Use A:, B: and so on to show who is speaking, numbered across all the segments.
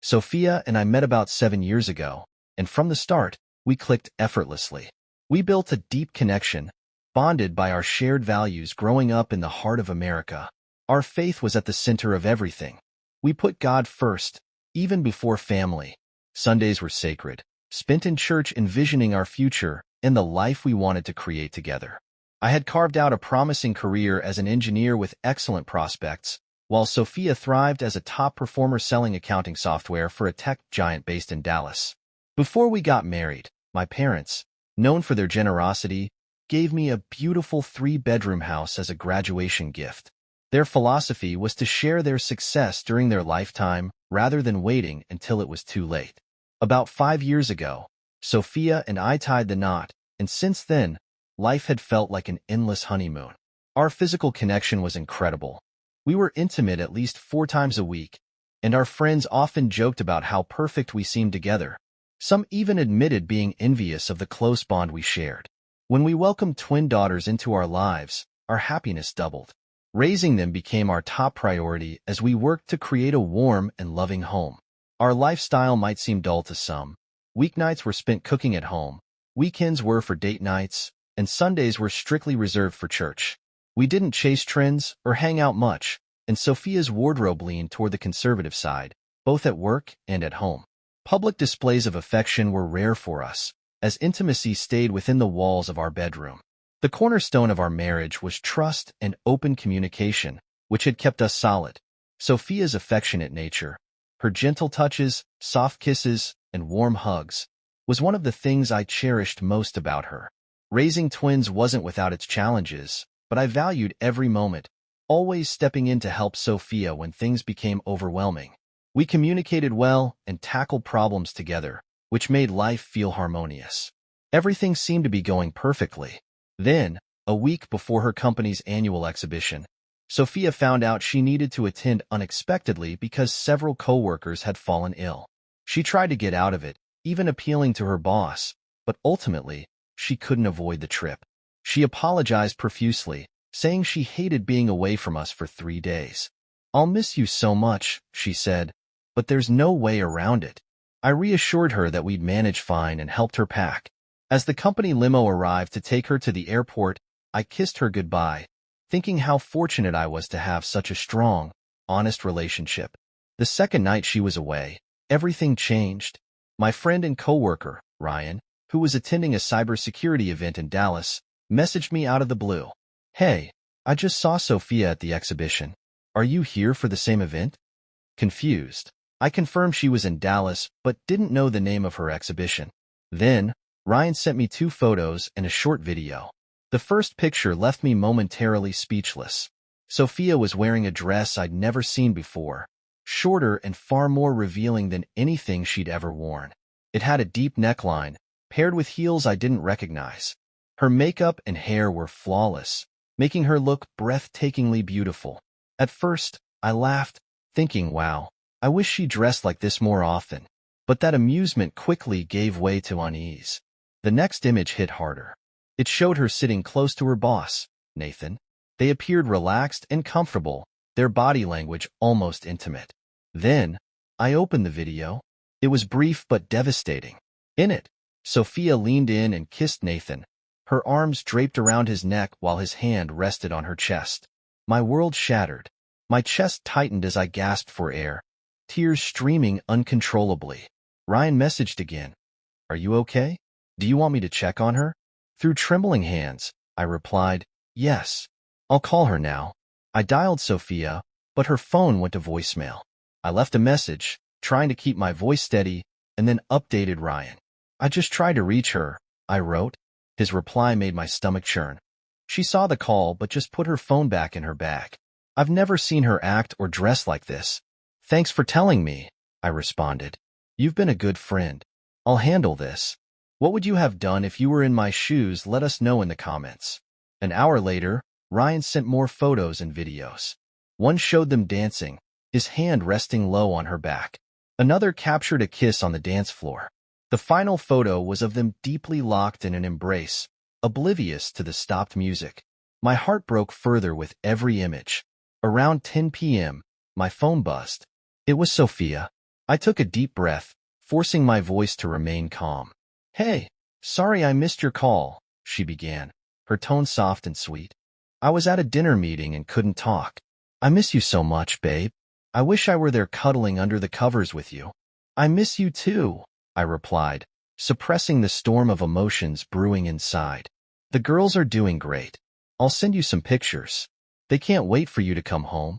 A: Sophia and I met about 7 years ago, and from the start, we clicked effortlessly. We built a deep connection, bonded by our shared values growing up in the heart of America. Our faith was at the center of everything. We put God first, even before family. Sundays were sacred, spent in church envisioning our future and the life we wanted to create together. I had carved out a promising career as an engineer with excellent prospects, while Sophia thrived as a top performer selling accounting software for a tech giant based in Dallas. Before we got married, my parents, known for their generosity, gave me a beautiful 3-bedroom house as a graduation gift. Their philosophy was to share their success during their lifetime rather than waiting until it was too late. About 5 years ago, Sophia and I tied the knot, and since then, life had felt like an endless honeymoon. Our physical connection was incredible. We were intimate at least 4 times a week, and our friends often joked about how perfect we seemed together. Some even admitted being envious of the close bond we shared. When we welcomed twin daughters into our lives, our happiness doubled. Raising them became our top priority as we worked to create a warm and loving home. Our lifestyle might seem dull to some. Weeknights were spent cooking at home, weekends were for date nights, and Sundays were strictly reserved for church. We didn't chase trends or hang out much, and Sophia's wardrobe leaned toward the conservative side, both at work and at home. Public displays of affection were rare for us, as intimacy stayed within the walls of our bedroom. The cornerstone of our marriage was trust and open communication, which had kept us solid. Sophia's affectionate nature, her gentle touches, soft kisses, and warm hugs, was one of the things I cherished most about her. Raising twins wasn't without its challenges, but I valued every moment, always stepping in to help Sophia when things became overwhelming. We communicated well and tackled problems together, which made life feel harmonious. Everything seemed to be going perfectly. Then, a week before her company's annual exhibition, Sophia found out she needed to attend unexpectedly because several coworkers had fallen ill. She tried to get out of it, even appealing to her boss, but ultimately, she couldn't avoid the trip. She apologized profusely, saying she hated being away from us for 3 days. "I'll miss you so much," she said, "but there's no way around it." I reassured her that we'd manage fine and helped her pack. As the company limo arrived to take her to the airport, I kissed her goodbye, thinking how fortunate I was to have such a strong, honest relationship. The second night she was away, everything changed. My friend and coworker, Ryan, who was attending a cybersecurity event in Dallas, messaged me out of the blue. "Hey, I just saw Sophia at the exhibition. Are you here for the same event?" Confused, I confirmed she was in Dallas but didn't know the name of her exhibition. Then, Ryan sent me 2 photos and a short video. The first picture left me momentarily speechless. Sophia was wearing a dress I'd never seen before, shorter and far more revealing than anything she'd ever worn. It had a deep neckline, paired with heels I didn't recognize. Her makeup and hair were flawless, making her look breathtakingly beautiful. At first, I laughed, thinking, wow, I wish she dressed like this more often. But that amusement quickly gave way to unease. The next image hit harder. It showed her sitting close to her boss, Nathan. They appeared relaxed and comfortable, their body language almost intimate. Then, I opened the video. It was brief but devastating. In it, Sophia leaned in and kissed Nathan, her arms draped around his neck while his hand rested on her chest. My world shattered. My chest tightened as I gasped for air, tears streaming uncontrollably. Ryan messaged again. "Are you okay? Do you want me to check on her?" Through trembling hands, I replied, "Yes. I'll call her now." I dialed Sophia, but her phone went to voicemail. I left a message, trying to keep my voice steady, and then updated Ryan. "I just tried to reach her," I wrote. His reply made my stomach churn. She saw the call but just put her phone back in her bag. "I've never seen her act or dress like this. Thanks for telling me," I responded. "You've been a good friend. I'll handle this. What would you have done if you were in my shoes? Let us know in the comments." An hour later, Ryan sent more photos and videos. One showed them dancing, his hand resting low on her back. Another captured a kiss on the dance floor. The final photo was of them deeply locked in an embrace, oblivious to the stopped music. My heart broke further with every image. Around 10 p.m., my phone buzzed. It was Sophia. I took a deep breath, forcing my voice to remain calm. Hey, sorry I missed your call, she began, her tone soft and sweet. I was at a dinner meeting and couldn't talk. I miss you so much, babe. I wish I were there cuddling under the covers with you. I miss you too, I replied, suppressing the storm of emotions brewing inside. The girls are doing great. I'll send you some pictures. They can't wait for you to come home.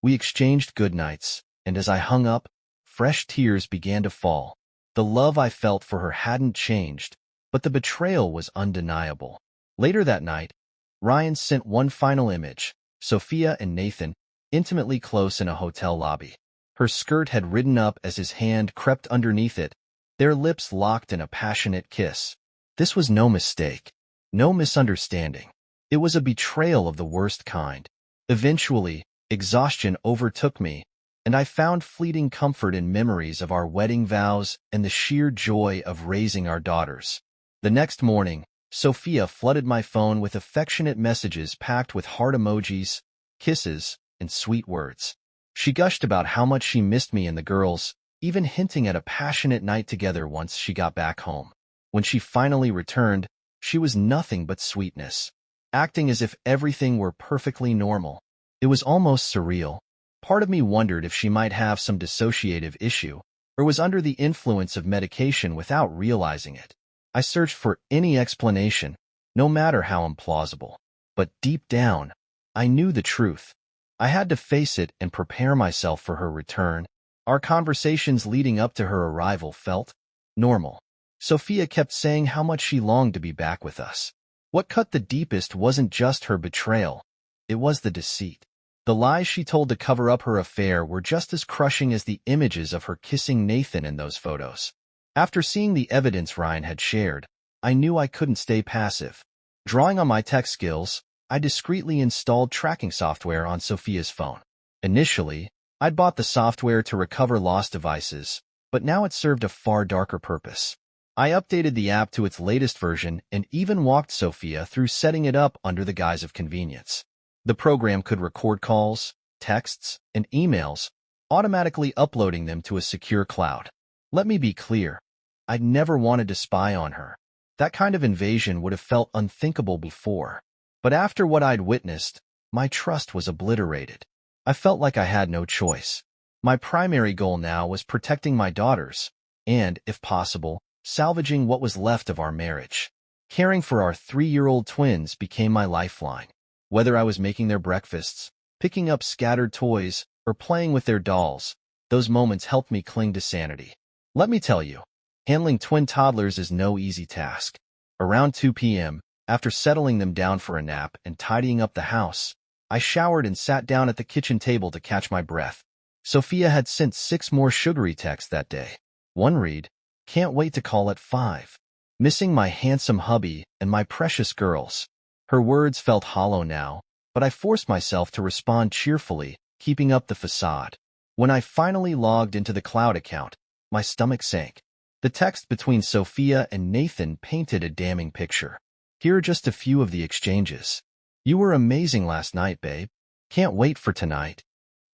A: We exchanged goodnights, and as I hung up, fresh tears began to fall. The love I felt for her hadn't changed, but the betrayal was undeniable. Later that night, Ryan sent one final image, Sophia and Nathan, intimately close in a hotel lobby. Her skirt had ridden up as his hand crept underneath it, their lips locked in a passionate kiss. This was no mistake, no misunderstanding. It was a betrayal of the worst kind. Eventually, exhaustion overtook me, and I found fleeting comfort in memories of our wedding vows and the sheer joy of raising our daughters. The next morning, Sophia flooded my phone with affectionate messages packed with heart emojis, kisses, and sweet words. She gushed about how much she missed me and the girls, even hinting at a passionate night together once she got back home. When she finally returned, she was nothing but sweetness, acting as if everything were perfectly normal. It was almost surreal. Part of me wondered if she might have some dissociative issue, or was under the influence of medication without realizing it. I searched for any explanation, no matter how implausible. But deep down, I knew the truth. I had to face it and prepare myself for her return. Our conversations leading up to her arrival felt normal. Sophia kept saying how much she longed to be back with us. What cut the deepest wasn't just her betrayal, it was the deceit. The lies she told to cover up her affair were just as crushing as the images of her kissing Nathan in those photos. After seeing the evidence Ryan had shared, I knew I couldn't stay passive. Drawing on my tech skills, I discreetly installed tracking software on Sophia's phone. Initially, I'd bought the software to recover lost devices, but now it served a far darker purpose. I updated the app to its latest version and even walked Sophia through setting it up under the guise of convenience. The program could record calls, texts, and emails, automatically uploading them to a secure cloud. Let me be clear, I'd never wanted to spy on her. That kind of invasion would have felt unthinkable before. But after what I'd witnessed, my trust was obliterated. I felt like I had no choice. My primary goal now was protecting my daughters, and, if possible, salvaging what was left of our marriage. Caring for our 3-year-old twins became my lifeline. Whether I was making their breakfasts, picking up scattered toys, or playing with their dolls, those moments helped me cling to sanity. Let me tell you, handling twin toddlers is no easy task. Around 2 p.m., after settling them down for a nap and tidying up the house, I showered and sat down at the kitchen table to catch my breath. Sophia had sent 6 more sugary texts that day. One read, "Can't wait to call at 5. Missing my handsome hubby and my precious girls." Her words felt hollow now, but I forced myself to respond cheerfully, keeping up the facade. When I finally logged into the cloud account, my stomach sank. The text between Sophia and Nathan painted a damning picture. Here are just a few of the exchanges. "You were amazing last night, babe. Can't wait for tonight.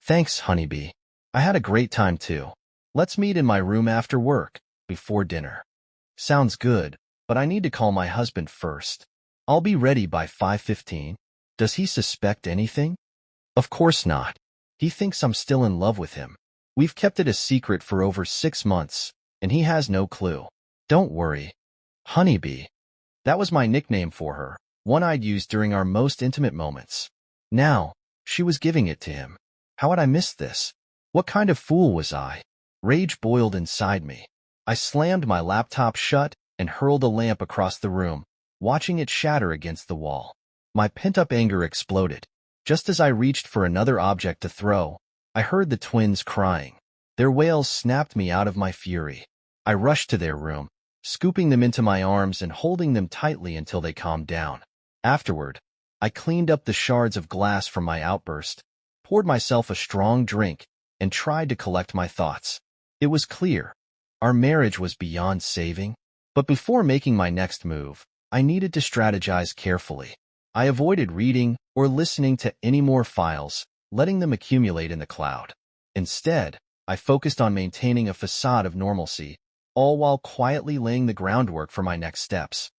A: Thanks, honeybee. I had a great time too. Let's meet in my room after work, before dinner." Sounds good, but I need to call my husband first. I'll be ready by 5:15. Does he suspect anything? Of course not. He thinks I'm still in love with him. We've kept it a secret for over 6 months, and he has no clue. Don't worry. Honeybee. That was my nickname for her, one I'd used during our most intimate moments. Now, she was giving it to him. How had I missed this? What kind of fool was I? Rage boiled inside me. I slammed my laptop shut and hurled a lamp across the room, watching it shatter against the wall. My pent-up anger exploded. Just as I reached for another object to throw, I heard the twins crying. Their wails snapped me out of my fury. I rushed to their room, scooping them into my arms and holding them tightly until they calmed down. Afterward, I cleaned up the shards of glass from my outburst, poured myself a strong drink, and tried to collect my thoughts. It was clear. Our marriage was beyond saving. But before making my next move, I needed to strategize carefully. I avoided reading or listening to any more files, letting them accumulate in the cloud. Instead, I focused on maintaining a facade of normalcy, all while quietly laying the groundwork for my next steps.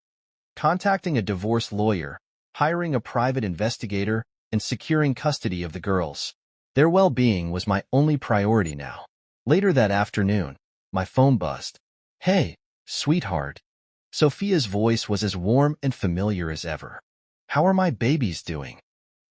A: Contacting a divorce lawyer, hiring a private investigator, and securing custody of the girls. Their well-being was my only priority now. Later that afternoon, my phone buzzed. "Hey, sweetheart." Sophia's voice was as warm and familiar as ever. "How are my babies doing?"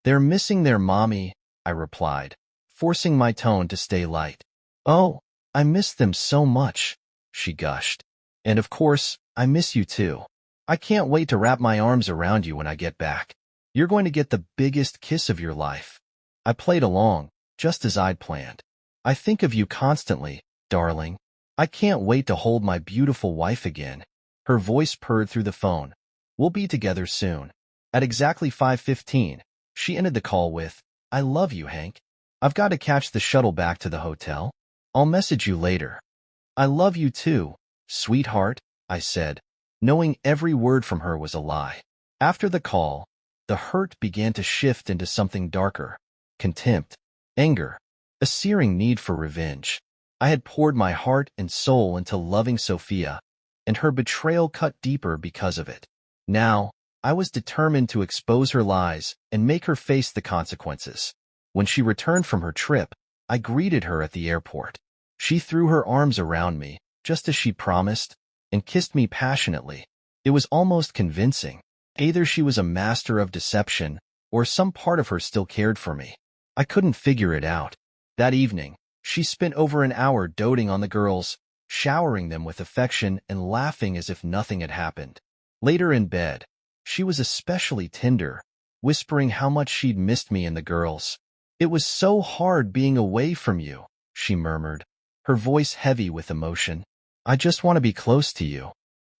A: "They're missing their mommy," I replied, forcing my tone to stay light. "Oh, I miss them so much," she gushed. "And of course, I miss you too. I can't wait to wrap my arms around you when I get back. You're going to get the biggest kiss of your life." I played along, just as I'd planned. "I think of you constantly, darling. I can't wait to hold my beautiful wife again." Her voice purred through the phone. "We'll be together soon." At exactly 5:15, she ended the call with, "I love you, Hank. I've got to catch the shuttle back to the hotel. I'll message you later." "I love you too, sweetheart," I said, knowing every word from her was a lie. After the call, the hurt began to shift into something darker. Contempt, anger, a searing need for revenge. I had poured my heart and soul into loving Sophia, and her betrayal cut deeper because of it. Now, I was determined to expose her lies and make her face the consequences. When she returned from her trip, I greeted her at the airport. She threw her arms around me, just as she promised, and kissed me passionately. It was almost convincing. Either she was a master of deception, or some part of her still cared for me. I couldn't figure it out. That evening, she spent over an hour doting on the girls, showering them with affection and laughing as if nothing had happened. Later in bed, she was especially tender, whispering how much she'd missed me and the girls. "It was so hard being away from you," she murmured, her voice heavy with emotion. "I just want to be close to you."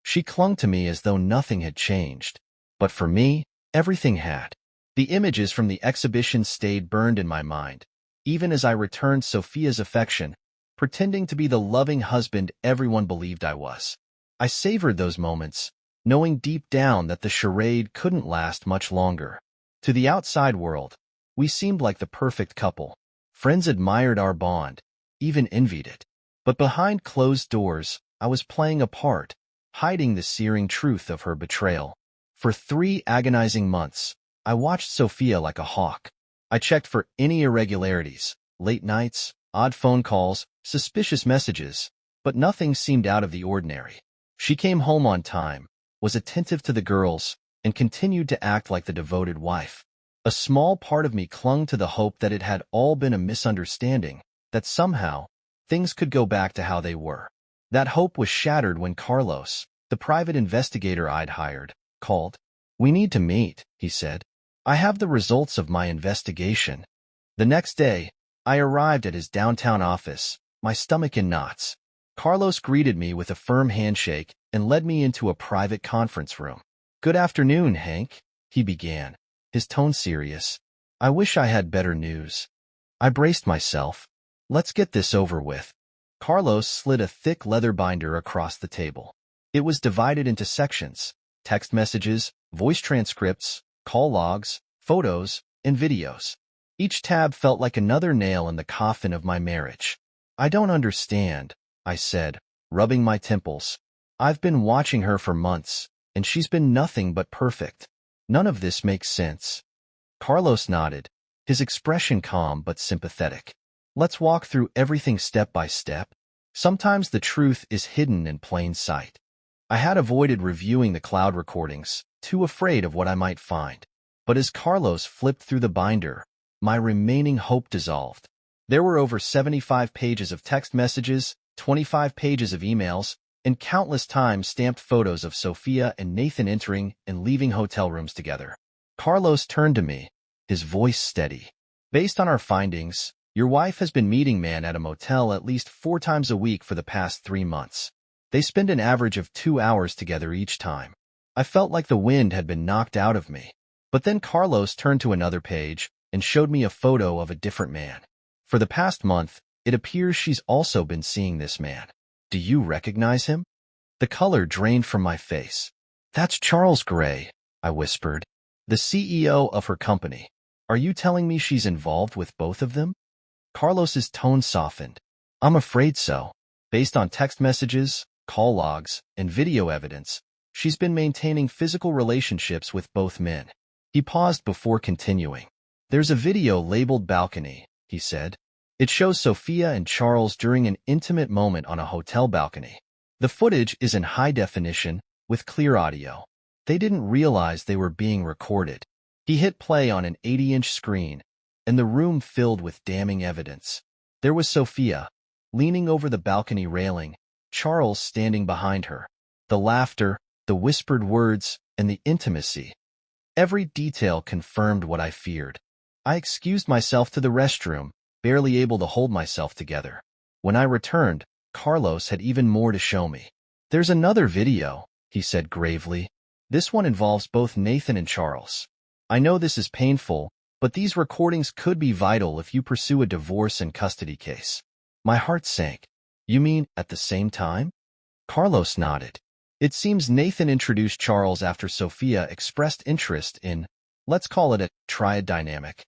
A: She clung to me as though nothing had changed. But for me, everything had. The images from the exhibition stayed burned in my mind, even as I returned Sophia's affection, pretending to be the loving husband everyone believed I was. I savored those moments, knowing deep down that the charade couldn't last much longer. To the outside world, we seemed like the perfect couple. Friends admired our bond, even envied it. But behind closed doors, I was playing a part, hiding the searing truth of her betrayal. For 3 agonizing months, I watched Sophia like a hawk. I checked for any irregularities, late nights, odd phone calls, suspicious messages, but nothing seemed out of the ordinary. She came home on time, was attentive to the girls, and continued to act like the devoted wife. A small part of me clung to the hope that it had all been a misunderstanding, that somehow, things could go back to how they were. That hope was shattered when Carlos, the private investigator I'd hired, called. "We need to meet," he said. "I have the results of my investigation." The next day, I arrived at his downtown office, my stomach in knots. Carlos greeted me with a firm handshake and led me into a private conference room. "Good afternoon, Hank," he began, his tone serious. "I wish I had better news." I braced myself. "Let's get this over with." Carlos slid a thick leather binder across the table. It was divided into sections: text messages, voice transcripts, call logs, photos, and videos. Each tab felt like another nail in the coffin of my marriage. "I don't understand," I said, rubbing my temples. "I've been watching her for months, and she's been nothing but perfect. None of this makes sense." Carlos nodded, his expression calm but sympathetic. "Let's walk through everything step by step. Sometimes the truth is hidden in plain sight." I had avoided reviewing the cloud recordings, too afraid of what I might find. But as Carlos flipped through the binder, my remaining hope dissolved. There were over 75 pages of text messages, 25 pages of emails, and countless time-stamped photos of Sophia and Nathan entering and leaving hotel rooms together. Carlos turned to me, his voice steady. "Based on our findings, your wife has been meeting man at a motel at least 4 times a week for the past 3 months. They spend an average of 2 hours together each time." I felt like the wind had been knocked out of me. But then Carlos turned to another page and showed me a photo of a different man. "For the past month, it appears she's also been seeing this man. Do you recognize him?" The color drained from my face. "That's Charles Gray," I whispered, "the CEO of her company. Are you telling me she's involved with both of them?" Carlos's tone softened. I'm afraid so. Based on text messages, call logs, and video evidence, she's been maintaining physical relationships with both men. He paused before continuing. There's a video labeled balcony, he said. It shows Sophia and Charles during an intimate moment on a hotel balcony. The footage is in high definition, with clear audio. They didn't realize they were being recorded. He hit play on an 80-inch screen, and the room filled with damning evidence. There was Sophia, leaning over the balcony railing, Charles standing behind her. The laughter, the whispered words, and the intimacy. Every detail confirmed what I feared. I excused myself to the restroom, barely able to hold myself together. When I returned, Carlos had even more to show me. There's another video, he said gravely. This one involves both Nathan and Charles. I know this is painful, but these recordings could be vital if you pursue a divorce and custody case. My heart sank. You mean at the same time? Carlos nodded. It seems Nathan introduced Charles after Sophia expressed interest in, let's call it a triad dynamic.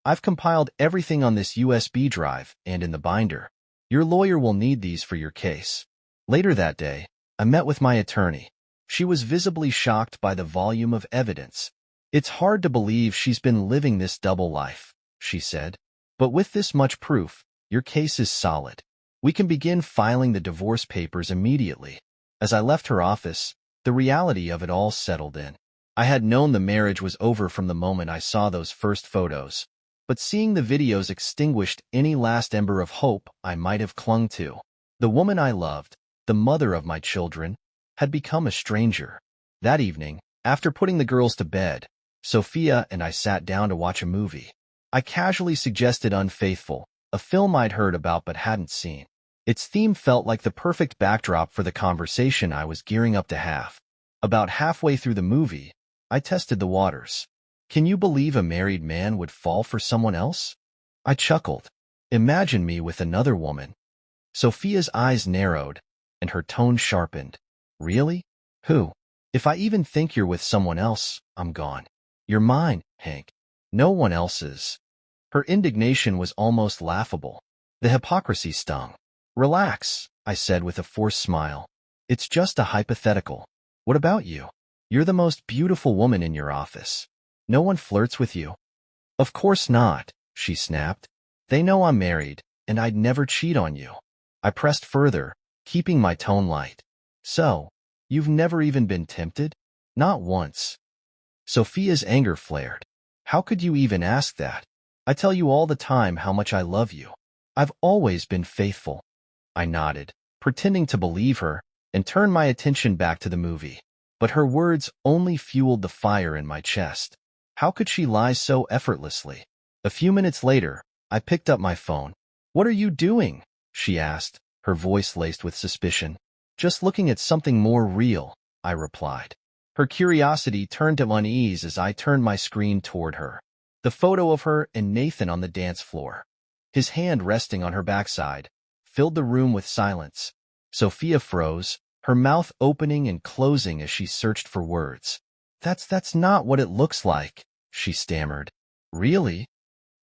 A: I've compiled everything on this USB drive and in the binder. Your lawyer will need these for your case. Later that day, I met with my attorney. She was visibly shocked by the volume of evidence. It's hard to believe she's been living this double life, she said. But with this much proof, your case is solid. We can begin filing the divorce papers immediately. As I left her office, the reality of it all settled in. I had known the marriage was over from the moment I saw those first photos, but seeing the videos extinguished any last ember of hope I might have clung to. The woman I loved, the mother of my children, had become a stranger. That evening, after putting the girls to bed, Sophia and I sat down to watch a movie. I casually suggested Unfaithful, a film I'd heard about but hadn't seen. Its theme felt like the perfect backdrop for the conversation I was gearing up to have. About halfway through the movie, I tested the waters. Can you believe a married man would fall for someone else? I chuckled. Imagine me with another woman. Sophia's eyes narrowed, and her tone sharpened. Really? Who? If I even think you're with someone else, I'm gone. You're mine, Hank. No one else's. Her indignation was almost laughable. The hypocrisy stung. Relax, I said with a forced smile. It's just a hypothetical. What about you? You're the most beautiful woman in your office. No one flirts with you. Of course not, she snapped. They know I'm married, and I'd never cheat on you. I pressed further, keeping my tone light. So, you've never even been tempted? Not once. Sophia's anger flared. How could you even ask that? I tell you all the time how much I love you. I've always been faithful. I nodded, pretending to believe her, and turned my attention back to the movie. But her words only fueled the fire in my chest. How could she lie so effortlessly? A few minutes later, I picked up my phone. What are you doing? She asked, her voice laced with suspicion. Just looking at something more real, I replied. Her curiosity turned to unease as I turned my screen toward her. The photo of her and Nathan on the dance floor, his hand resting on her backside, filled the room with silence. Sophia froze, her mouth opening and closing as she searched for words. That's not what it looks like, she stammered. Really?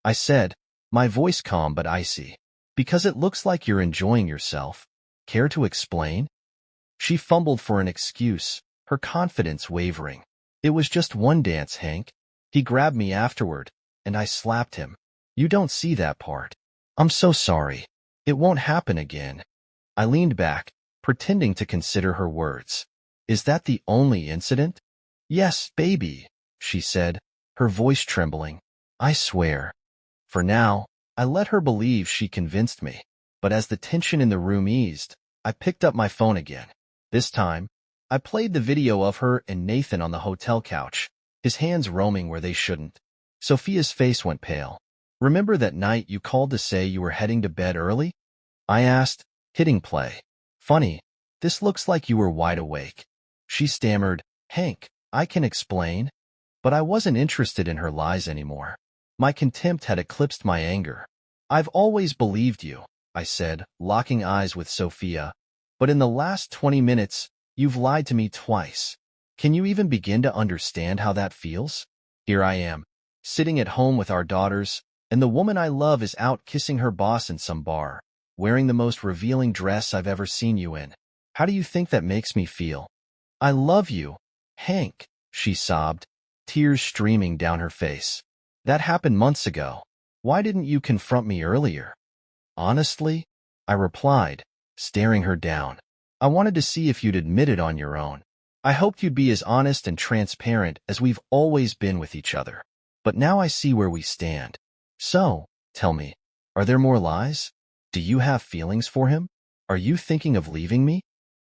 A: I said, my voice calm but icy. Because it looks like you're enjoying yourself. Care to explain? She fumbled for an excuse, her confidence wavering. It was just one dance, Hank. He grabbed me afterward, and I slapped him. You don't see that part. I'm so sorry. It won't happen again. I leaned back, pretending to consider her words. Is that the only incident? Yes, baby, she said, her voice trembling. I swear. For now, I let her believe she convinced me. But as the tension in the room eased, I picked up my phone again. This time, I played the video of her and Nathan on the hotel couch, his hands roaming where they shouldn't. Sophia's face went pale. Remember that night you called to say you were heading to bed early? I asked, hitting play. Funny, this looks like you were wide awake. She stammered, Hank, I can explain. But I wasn't interested in her lies anymore. My contempt had eclipsed my anger. I've always believed you, I said, locking eyes with Sophia. But in the last 20 minutes, you've lied to me twice. Can you even begin to understand how that feels? Here I am, sitting at home with our daughters, and the woman I love is out kissing her boss in some bar. wearing the most revealing dress I've ever seen you in. How do you think that makes me feel? I love you, Hank, she sobbed, tears streaming down her face. That happened months ago. Why didn't you confront me earlier? Honestly, I replied, staring her down. I wanted to see if you'd admit it on your own. I hoped you'd be as honest and transparent as we've always been with each other. But now I see where we stand. So, tell me, are there more lies? Do you have feelings for him? Are you thinking of leaving me?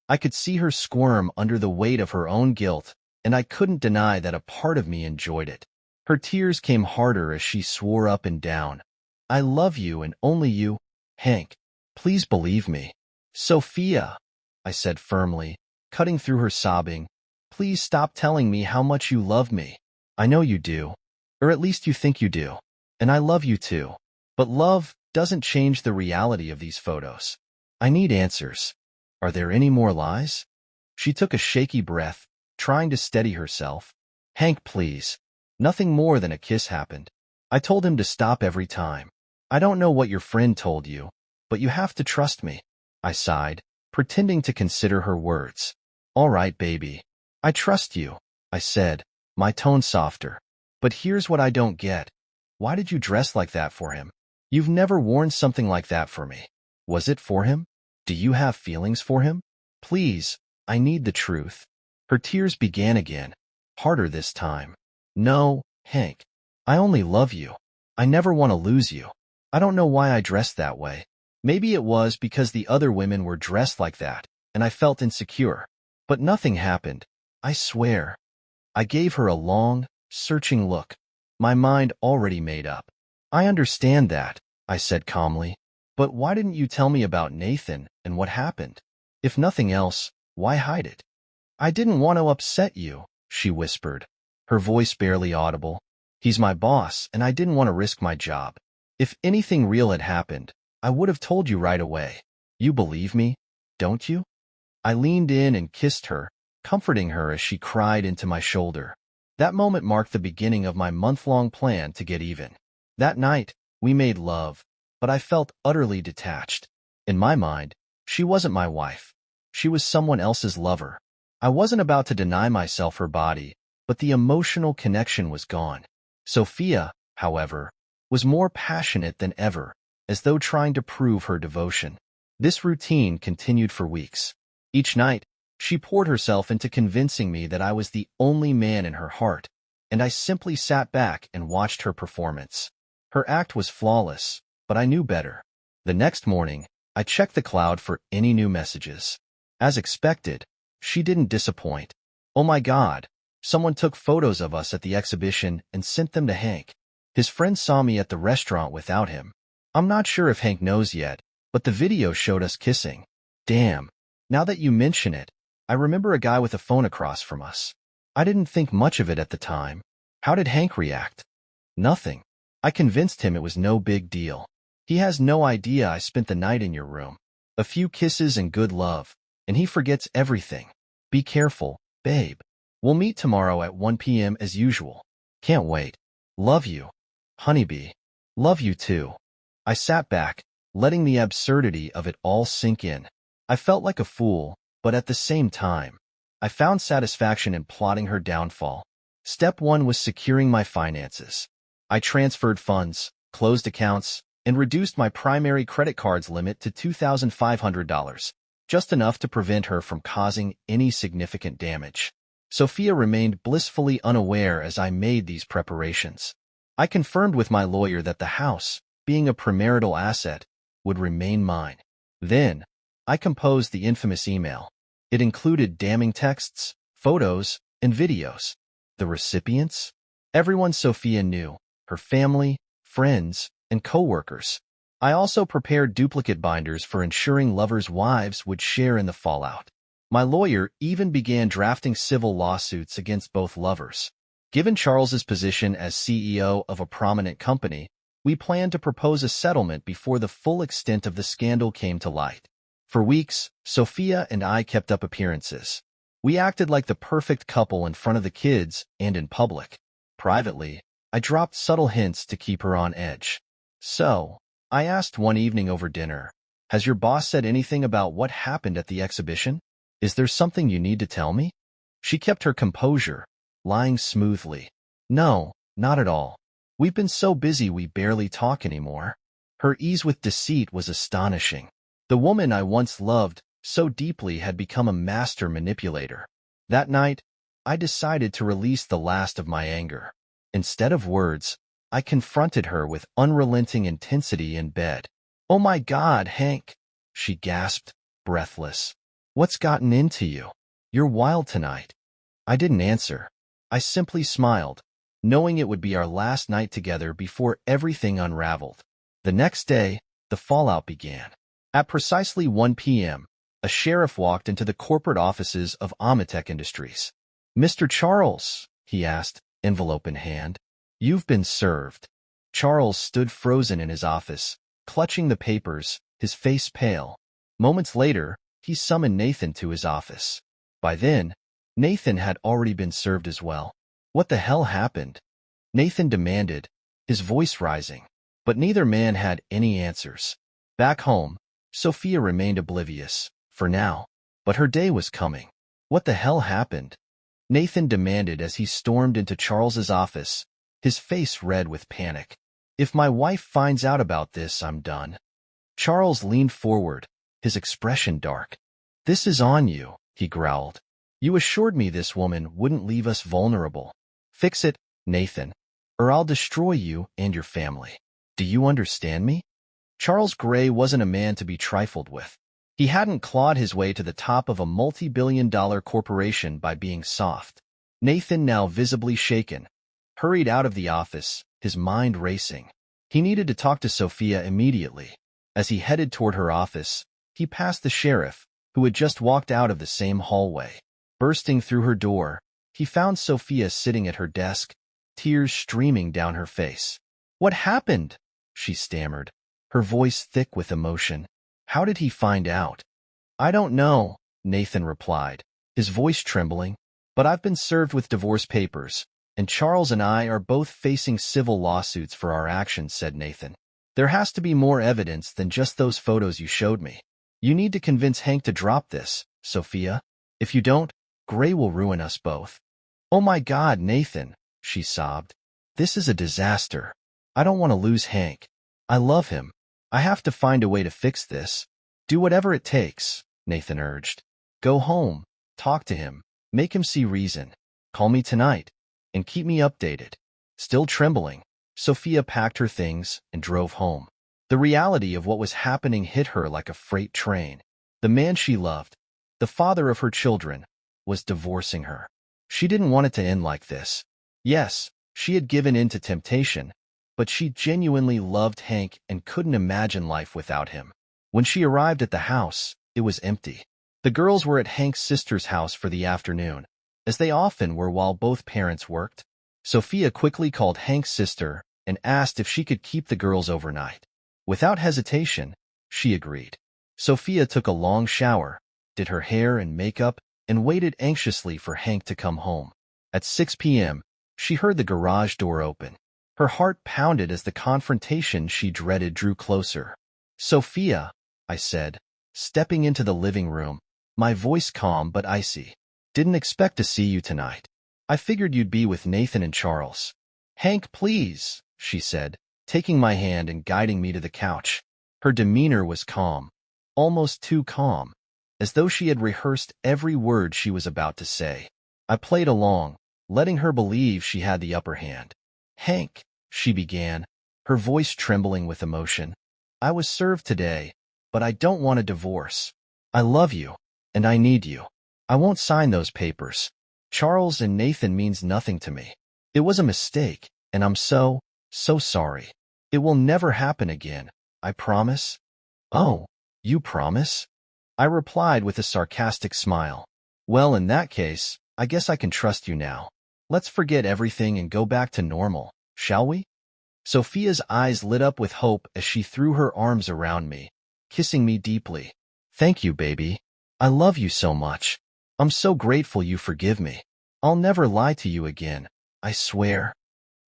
A: I could see her squirm under the weight of her own guilt, and I couldn't deny that a part of me enjoyed it. Her tears came harder as she swore up and down. I love you and only you, Hank. Please believe me. Sophia, I said firmly, cutting through her sobbing. Please stop telling me how much you love me. I know you do, or at least you think you do, and I love you too. But love doesn't change the reality of these photos. I need answers. Are there any more lies? She took a shaky breath, trying to steady herself. Hank, please. Nothing more than a kiss happened. I told him to stop every time. I don't know what your friend told you, but you have to trust me. I sighed, pretending to consider her words. All right, baby. I trust you, I said, my tone softer. But here's what I don't get. Why did you dress like that for him? You've never worn something like that for me. Was it for him? Do you have feelings for him? Please, I need the truth. Her tears began again, harder this time. No, Hank. I only love you. I never want to lose you. I don't know why I dressed that way. Maybe it was because the other women were dressed like that, and I felt insecure. But nothing happened. I swear. I gave her a long, searching look, my mind already made up. I understand that, I said calmly. But why didn't you tell me about Nathan and what happened? If nothing else, why hide it? I didn't want to upset you, she whispered, her voice barely audible. He's my boss, and I didn't want to risk my job. If anything real had happened, I would have told you right away. You believe me, don't you? I leaned in and kissed her, comforting her as she cried into my shoulder. That moment marked the beginning of my month-long plan to get even. That night, we made love, but I felt utterly detached. In my mind, she wasn't my wife. She was someone else's lover. I wasn't about to deny myself her body, but the emotional connection was gone. Sophia, however, was more passionate than ever, as though trying to prove her devotion. This routine continued for weeks. Each night, she poured herself into convincing me that I was the only man in her heart, and I simply sat back and watched her performance. Her act was flawless, but I knew better. The next morning, I checked the cloud for any new messages. As expected, she didn't disappoint. Oh my God, someone took photos of us at the exhibition and sent them to Hank. His friends saw me at the restaurant without him. I'm not sure if Hank knows yet, but the video showed us kissing. Damn, now that you mention it, I remember a guy with a phone across from us. I didn't think much of it at the time. How did Hank react? Nothing. I convinced him it was no big deal. He has no idea I spent the night in your room. A few kisses and good love, and he forgets everything. Be careful, babe. We'll meet tomorrow at 1 p.m. as usual. Can't wait. Love you. Honeybee. Love you too. I sat back, letting the absurdity of it all sink in. I felt like a fool, but at the same time, I found satisfaction in plotting her downfall. Step 1 was securing my finances. I transferred funds, closed accounts, and reduced my primary credit card's limit to $2,500, just enough to prevent her from causing any significant damage. Sophia remained blissfully unaware as I made these preparations. I confirmed with my lawyer that the house, being a premarital asset, would remain mine. Then, I composed the infamous email. It included damning texts, photos, and videos. The recipients? Everyone Sophia knew, her family, friends, and co-workers. I also prepared duplicate binders for ensuring lovers' wives would share in the fallout. My lawyer even began drafting civil lawsuits against both lovers. Given Charles's position as CEO of a prominent company, we planned to propose a settlement before the full extent of the scandal came to light. For weeks, Sophia and I kept up appearances. We acted like the perfect couple in front of the kids and in public. Privately, I dropped subtle hints to keep her on edge. So, I asked one evening over dinner, Has your boss said anything about what happened at the exhibition? Is there something you need to tell me? She kept her composure, lying smoothly. No, not at all. We've been so busy we barely talk anymore. Her ease with deceit was astonishing. The woman I once loved so deeply had become a master manipulator. That night, I decided to release the last of my anger. Instead of words, I confronted her with unrelenting intensity in bed. "Oh my God, Hank," she gasped, breathless. "What's gotten into you? You're wild tonight." I didn't answer. I simply smiled, knowing it would be our last night together before everything unraveled. The next day, the fallout began. At precisely 1 p.m., a sheriff walked into the corporate offices of Amatec Industries. "Mr. Charles," he asked, envelope in hand. "You've been served." Charles stood frozen in his office, clutching the papers, his face pale. Moments later, he summoned Nathan to his office. By then, Nathan had already been served as well. "What the hell happened?" Nathan demanded, his voice rising. But neither man had any answers. Back home, Sophia remained oblivious, for now. But her day was coming. "What the hell happened?" Nathan demanded as he stormed into Charles's office, his face red with panic. "If my wife finds out about this, I'm done." Charles leaned forward, his expression dark. "This is on you," he growled. "You assured me this woman wouldn't leave us vulnerable. Fix it, Nathan, or I'll destroy you and your family. Do you understand me?" Charles Gray wasn't a man to be trifled with. He hadn't clawed his way to the top of a multi-billion-dollar corporation by being soft. Nathan, now visibly shaken, hurried out of the office, his mind racing. He needed to talk to Sophia immediately. As he headed toward her office, he passed the sheriff, who had just walked out of the same hallway. Bursting through her door, he found Sophia sitting at her desk, tears streaming down her face. "What happened?" she stammered, her voice thick with emotion. "How did he find out?" "I don't know," Nathan replied, his voice trembling. "But I've been served with divorce papers, and Charles and I are both facing civil lawsuits for our actions," said Nathan. "There has to be more evidence than just those photos you showed me. You need to convince Hank to drop this, Sophia. If you don't, Gray will ruin us both." "Oh my God, Nathan," she sobbed. "This is a disaster. I don't want to lose Hank. I love him. I have to find a way to fix this." "Do whatever it takes," Nathan urged. "Go home, talk to him, make him see reason. Call me tonight, and keep me updated." Still trembling, Sophia packed her things and drove home. The reality of what was happening hit her like a freight train. The man she loved, the father of her children, was divorcing her. She didn't want it to end like this. Yes, she had given in to temptation, but she genuinely loved Hank and couldn't imagine life without him. When she arrived at the house, it was empty. The girls were at Hank's sister's house for the afternoon, as they often were while both parents worked. Sophia quickly called Hank's sister and asked if she could keep the girls overnight. Without hesitation, she agreed. Sophia took a long shower, did her hair and makeup, and waited anxiously for Hank to come home. At 6 p.m., she heard the garage door open. Her heart pounded as the confrontation she dreaded drew closer. "Sophia," I said, stepping into the living room, my voice calm but icy. "Didn't expect to see you tonight. I figured you'd be with Nathan and Charles." "Hank, please," she said, taking my hand and guiding me to the couch. Her demeanor was calm, almost too calm, as though she had rehearsed every word she was about to say. I played along, letting her believe she had the upper hand. "Hank," she began, her voice trembling with emotion. "I was served today, but I don't want a divorce. I love you, and I need you. I won't sign those papers. Charles and Nathan means nothing to me. It was a mistake, and I'm so sorry. It will never happen again, I promise." "Oh, you promise?" I replied with a sarcastic smile. "Well, in that case, I guess I can trust you now. Let's forget everything and go back to normal, shall we?" Sophia's eyes lit up with hope as she threw her arms around me, kissing me deeply. "Thank you, baby. I love you so much. I'm so grateful you forgive me. I'll never lie to you again, I swear."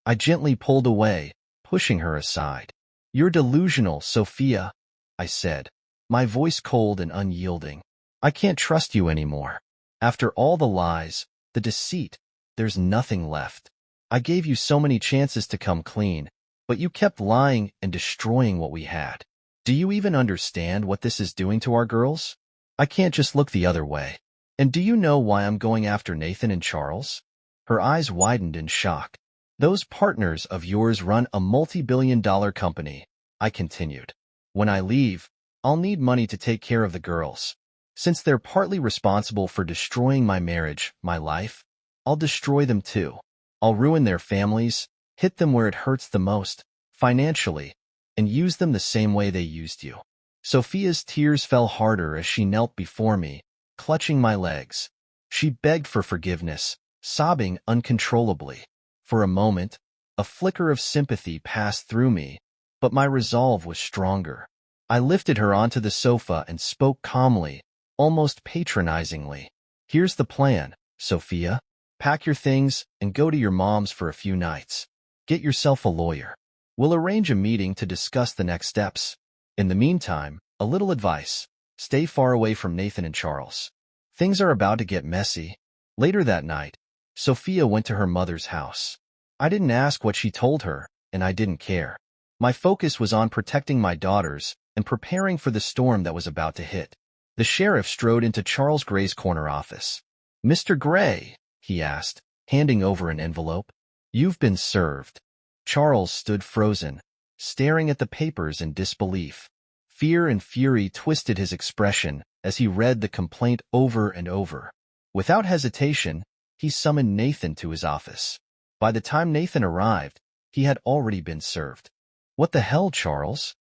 A: I gently pulled away, pushing her aside. "You're delusional, Sophia," I said, my voice cold and unyielding. I can't trust you anymore. After all the lies, the deceit, there's nothing left. I gave you so many chances to come clean, but you kept lying and destroying what we had. Do you even understand what this is doing to our girls? I can't just look the other way. And do you know why I'm going after Nathan and Charles? Her eyes widened in shock. Those partners of yours run a multi-billion-dollar company, I continued. When I leave, I'll need money to take care of the girls. Since they're partly responsible for destroying my marriage, my life, I'll destroy them too. I'll ruin their families, hit them where it hurts the most, financially, and use them the same way they used you. Sophia's tears fell harder as she knelt before me, clutching my legs. She begged for forgiveness, sobbing uncontrollably. For a moment, a flicker of sympathy passed through me, but my resolve was stronger. I lifted her onto the sofa and spoke calmly, almost patronizingly. Here's the plan, Sophia. Pack your things and go to your mom's for a few nights. Get yourself a lawyer. We'll arrange a meeting to discuss the next steps. In the meantime, a little advice. Stay far away from Nathan and Charles. Things are about to get messy. Later that night, Sophia went to her mother's house. I didn't ask what she told her, and I didn't care. My focus was on protecting my daughters and preparing for the storm that was about to hit. The sheriff strode into Charles Gray's corner office. "Mr. Gray," he asked, handing over an envelope. "You've been served." Charles stood frozen, staring at the papers in disbelief. Fear and fury twisted his expression as he read the complaint over and over. Without hesitation, he summoned Nathan to his office. By the time Nathan arrived, he had already been served. "What the hell, Charles?"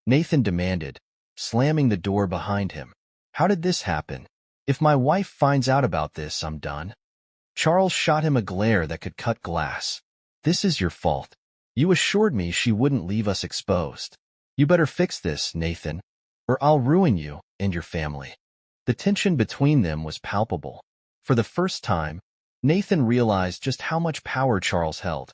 A: Nathan demanded, slamming the door behind him. "How did this happen? If my wife finds out about this, I'm done." Charles shot him a glare that could cut glass. "This is your fault. You assured me she wouldn't leave us exposed. You better fix this, Nathan, or I'll ruin you and your family." The tension between them was palpable. For the first time, Nathan realized just how much power Charles held,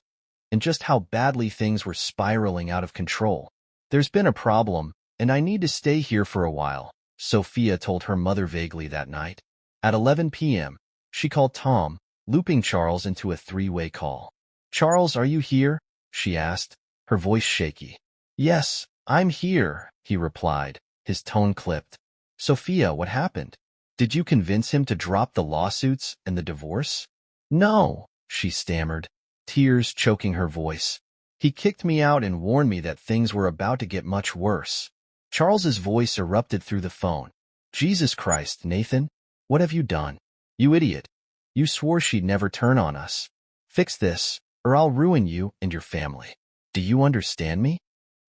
A: and just how badly things were spiraling out of control. "There's been a problem, and I need to stay here for a while," Sophia told her mother vaguely that night. At 11 p.m., she called Tom, looping Charles into a three-way call. "Charles, are you here?" she asked, her voice shaky. "Yes, I'm here," he replied, his tone clipped. "Sophia, what happened? Did you convince him to drop the lawsuits and the divorce?" "No," she stammered, tears choking her voice. "He kicked me out and warned me that things were about to get much worse." Charles's voice erupted through the phone. "Jesus Christ, Nathan, what have you done? You idiot. You swore she'd never turn on us. Fix this, or I'll ruin you and your family. Do you understand me?"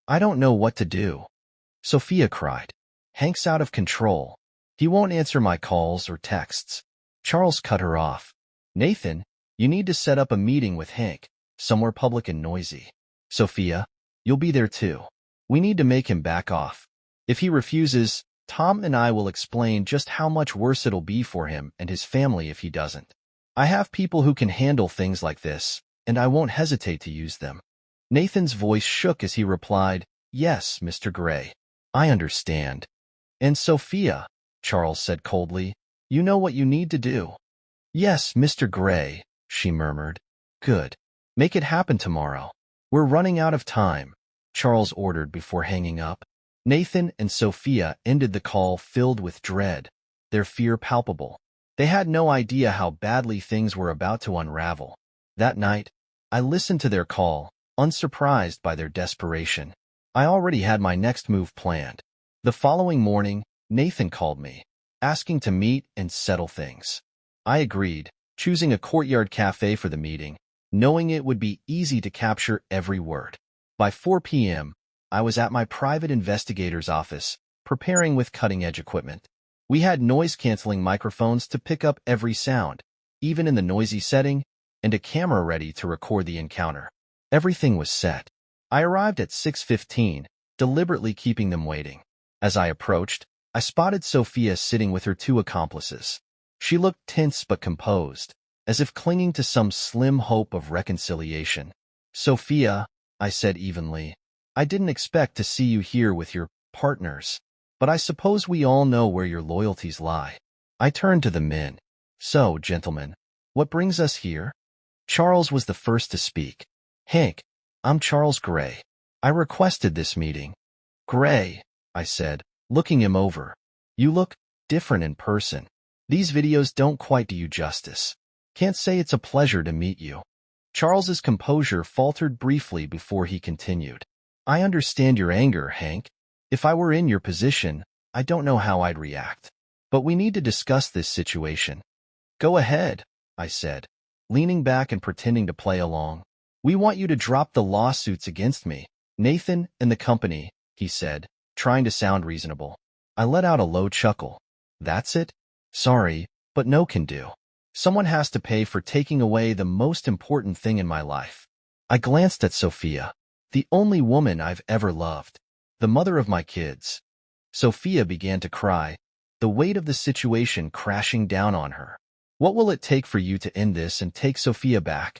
A: "I don't know what to do," Sophia cried. "Hank's out of control. He won't answer my calls or texts." Charles cut her off. "Nathan, you need to set up a meeting with Hank, somewhere public and noisy. Sophia, you'll be there too. We need to make him back off. If he refuses, Tom and I will explain just how much worse it'll be for him and his family if he doesn't. I have people who can handle things like this, and I won't hesitate to use them." Nathan's voice shook as he replied, "Yes, Mr. Gray. I understand." "And Sophia," Charles said coldly, "you know what you need to do." "Yes, Mr. Gray," she murmured. "Good. Make it happen tomorrow. We're running out of time," Charles ordered before hanging up. Nathan and Sophia ended the call filled with dread, their fear palpable. They had no idea how badly things were about to unravel. That night, I listened to their call, unsurprised by their desperation. I already had my next move planned. The following morning, Nathan called me, asking to meet and settle things. I agreed, choosing a courtyard cafe for the meeting, knowing it would be easy to capture every word. By 4 p.m., I was at my private investigator's office, preparing with cutting-edge equipment. We had noise-canceling microphones to pick up every sound, even in the noisy setting, and a camera ready to record the encounter. Everything was set. I arrived at 6:15, deliberately keeping them waiting. As I approached, I spotted Sophia sitting with her two accomplices. She looked tense but composed, as if clinging to some slim hope of reconciliation. "Sophia," I said evenly, "I didn't expect to see you here with your partners." but I suppose we all know where your loyalties lie. I turned to the men. So, gentlemen, what brings us here? Charles was the first to speak. Hank, I'm Charles Gray. I requested this meeting. Gray, I said, looking him over. You look different in person. These videos don't quite do you justice. Can't say it's a pleasure to meet you. Charles's composure faltered briefly before he continued. I understand your anger, Hank. If I were in your position, I don't know how I'd react. But we need to discuss this situation. Go ahead, I said, leaning back and pretending to play along. We want you to drop the lawsuits against me, Nathan and the company, he said, trying to sound reasonable. I let out a low chuckle. That's it? Sorry, but no can do. Someone has to pay for taking away the most important thing in my life. I glanced at Sophia, the only woman I've ever loved, the mother of my kids. Sophia began to cry, the weight of the situation crashing down on her. What will it take for you to end this and take Sophia back?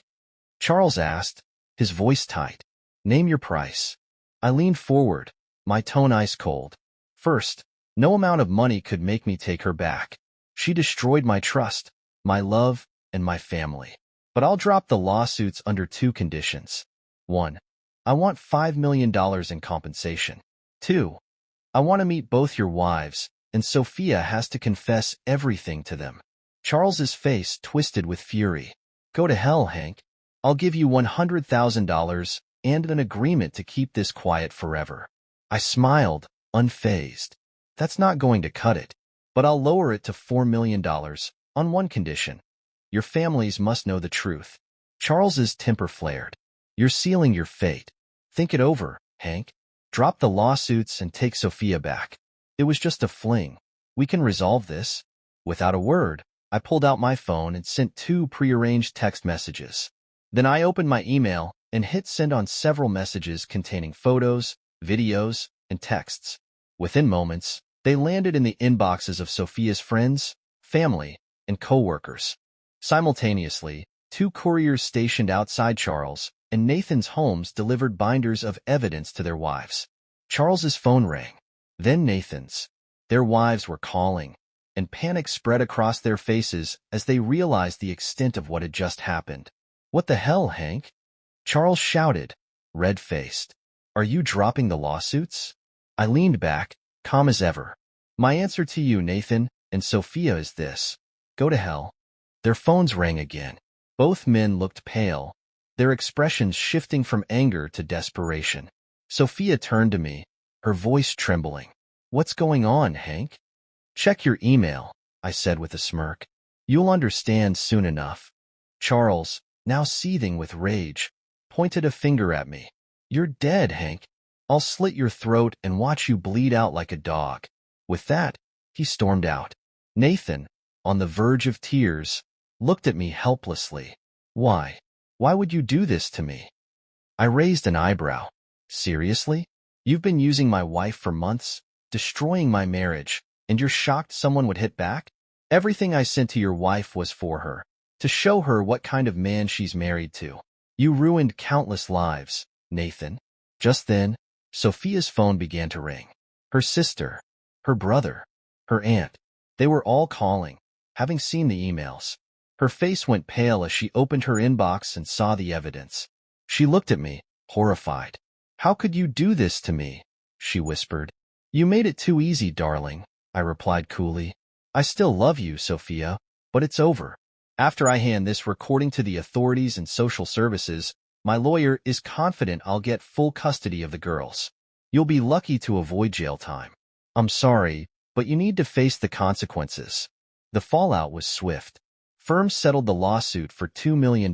A: Charles asked, his voice tight. Name your price. I leaned forward, my tone ice cold. First, no amount of money could make me take her back. She destroyed my trust, my love, and my family. But I'll drop the lawsuits under two conditions. 1. I want $5 million in compensation. 2. I want to meet both your wives, and Sophia has to confess everything to them. Charles's face twisted with fury. Go to hell, Hank. I'll give you $100,000 and an agreement to keep this quiet forever. I smiled, unfazed. That's not going to cut it, but I'll lower it to $4 million on one condition. Your families must know the truth. Charles's temper flared. You're sealing your fate. Think it over, Hank. Drop the lawsuits and take Sophia back. It was just a fling. We can resolve this. Without a word, I pulled out my phone and sent 2 prearranged text messages. Then I opened my email and hit send on several messages containing photos, videos, and texts. Within moments, they landed in the inboxes of Sophia's friends, family, and co-workers. Simultaneously, 2 couriers stationed outside Charles and Nathan's homes delivered binders of evidence to their wives. Charles's phone rang, then Nathan's. Their wives were calling, and panic spread across their faces as they realized the extent of what had just happened. What the hell, Hank? Charles shouted, red-faced. Are you dropping the lawsuits? I leaned back, calm as ever. My answer to you, Nathan, and Sophia is this. Go to hell. Their phones rang again. Both men looked pale, their expressions shifting from anger to desperation. Sophia turned to me, her voice trembling. What's going on, Hank? Check your email, I said with a smirk. You'll understand soon enough. Charles, now seething with rage, pointed a finger at me. You're dead, Hank. I'll slit your throat and watch you bleed out like a dog. With that, he stormed out. Nathan, on the verge of tears, looked at me helplessly. Why? Why would you do this to me? I raised an eyebrow. Seriously? You've been using my wife for months, destroying my marriage, and you're shocked someone would hit back? Everything I sent to your wife was for her, to show her what kind of man she's married to. You ruined countless lives, Nathan. Just then, Sophia's phone began to ring. Her sister, her brother, her aunt, they were all calling, having seen the emails. Her face went pale as she opened her inbox and saw the evidence. She looked at me, horrified. How could you do this to me? She whispered. You made it too easy, darling, I replied coolly. I still love you, Sophia, but it's over. After I hand this recording to the authorities and social services, my lawyer is confident I'll get full custody of the girls. You'll be lucky to avoid jail time. I'm sorry, but you need to face the consequences. The fallout was swift. Firms settled the lawsuit for $2 million.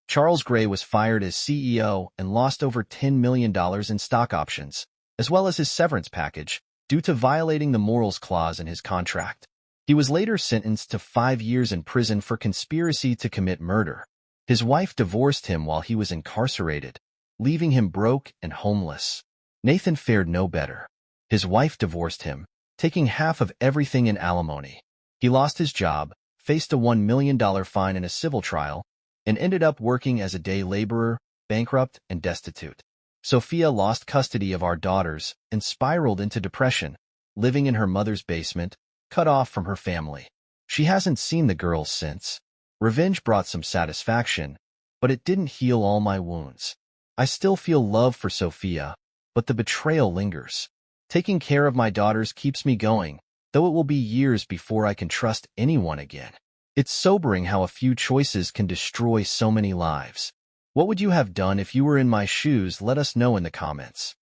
A: Charles Gray was fired as CEO and lost over $10 million in stock options, as well as his severance package, due to violating the morals clause in his contract. He was later sentenced to 5 years in prison for conspiracy to commit murder. His wife divorced him while he was incarcerated, leaving him broke and homeless. Nathan fared no better. His wife divorced him, taking half of everything in alimony. He lost his job, faced a $1 million fine in a civil trial, and ended up working as a day laborer, bankrupt and destitute. Sophia lost custody of our daughters and spiraled into depression, living in her mother's basement, cut off from her family. She hasn't seen the girls since. Revenge brought some satisfaction, but it didn't heal all my wounds. I still feel love for Sophia, but the betrayal lingers. Taking care of my daughters keeps me going, though it will be years before I can trust anyone again. It's sobering how a few choices can destroy so many lives. What would you have done if you were in my shoes? Let us know in the comments.